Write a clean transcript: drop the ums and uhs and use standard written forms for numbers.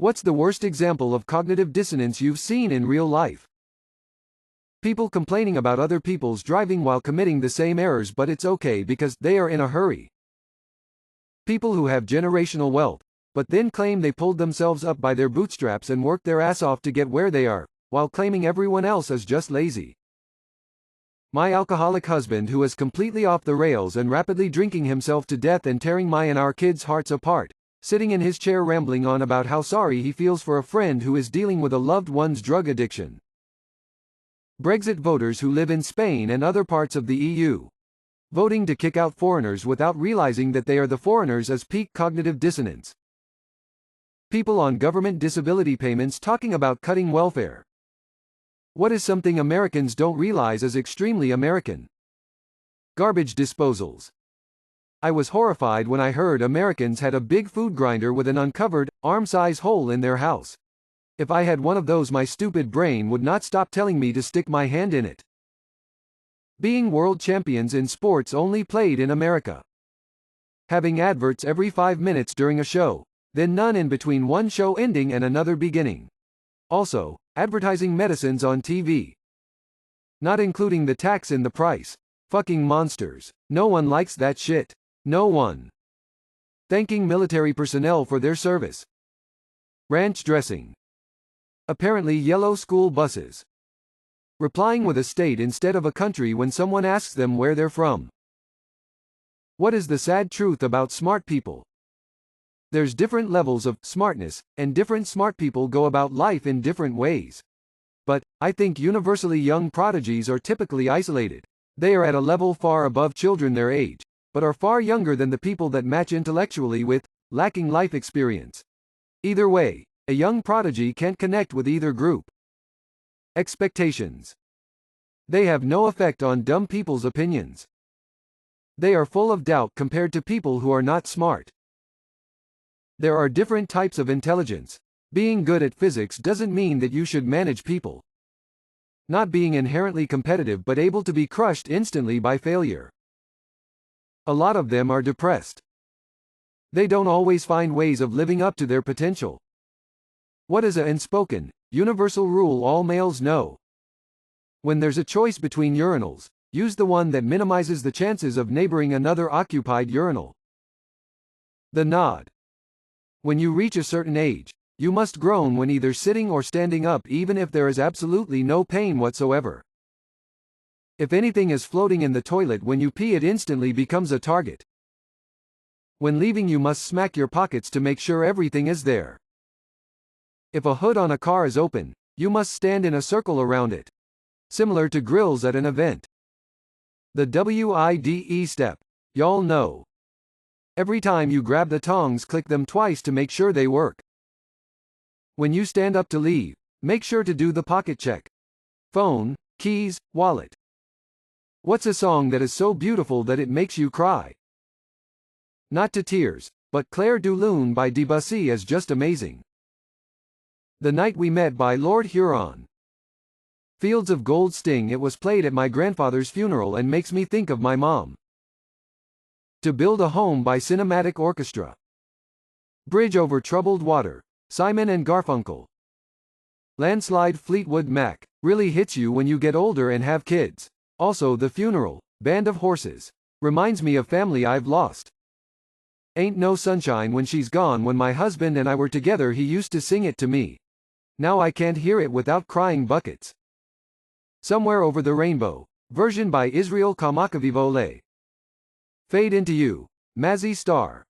What's the worst example of cognitive dissonance you've seen in real life? People complaining about other people's driving while committing the same errors, but it's okay because they are in a hurry. People who have generational wealth, but then claim they pulled themselves up by their bootstraps and worked their ass off to get where they are, while claiming everyone else is just lazy. My alcoholic husband who is completely off the rails and rapidly drinking himself to death and tearing my and our kids' hearts apart, sitting in his chair rambling on about how sorry he feels for a friend who is dealing with a loved one's drug addiction. Brexit voters who live in Spain and other parts of the EU. Voting to kick out foreigners without realizing that they are the foreigners is peak cognitive dissonance. People on government disability payments talking about cutting welfare. What is something Americans don't realize is extremely American? Garbage disposals. I was horrified when I heard Americans had a big food grinder with an uncovered, arm-size hole in their house. If I had one of those, my stupid brain would not stop telling me to stick my hand in it. Being world champions in sports only played in America. Having adverts every 5 minutes during a show, then none in between one show ending and another beginning. Also, advertising medicines on TV. Not including the tax in the price. Fucking monsters. No one likes that shit. No one. Thanking military personnel for their service. Ranch dressing. Apparently yellow school buses. Replying with a state instead of a country when someone asks them where they're from. What is the sad truth about smart people? There's different levels of smartness, and different smart people go about life in different ways. But, I think universally young prodigies are typically isolated. They are at a level far above children their age, but are far younger than the people that match intellectually with, lacking life experience. Either way, a young prodigy can't connect with either group. Expectations. They have no effect on dumb people's opinions. They are full of doubt compared to people who are not smart. There are different types of intelligence. Being good at physics doesn't mean that you should manage people. Not being inherently competitive but able to be crushed instantly by failure. A lot of them are depressed. They don't always find ways of living up to their potential. What is a unspoken, universal rule all males know? When there's a choice between urinals, use the one that minimizes the chances of neighboring another occupied urinal. The nod. When you reach a certain age, you must groan when either sitting or standing up even if there is absolutely no pain whatsoever. If anything is floating in the toilet when you pee, it instantly becomes a target. When leaving, you must smack your pockets to make sure everything is there. If a hood on a car is open, you must stand in a circle around it. Similar to grills at an event. The WIDE step. Y'all know. Every time you grab the tongs, click them twice to make sure they work. When you stand up to leave, make sure to do the pocket check. Phone, keys, wallet. What's a song that is so beautiful that it makes you cry? Not to tears, but Claire du Lune by Debussy is just amazing. The Night We Met by Lord Huron. Fields of Gold Sting. It was played at my grandfather's funeral and makes me think of my mom. To Build a Home by Cinematic Orchestra. Bridge Over Troubled Water. Simon and Garfunkel. Landslide Fleetwood Mac. Really hits you when you get older and have kids. Also The Funeral, Band of Horses. Reminds me of family I've lost. Ain't No Sunshine When She's Gone. When my husband and I were together he used to sing it to me. Now I can't hear it without crying buckets. Somewhere Over the Rainbow. Version by Israel Kamakavivole. Fade Into You. Mazzy Star.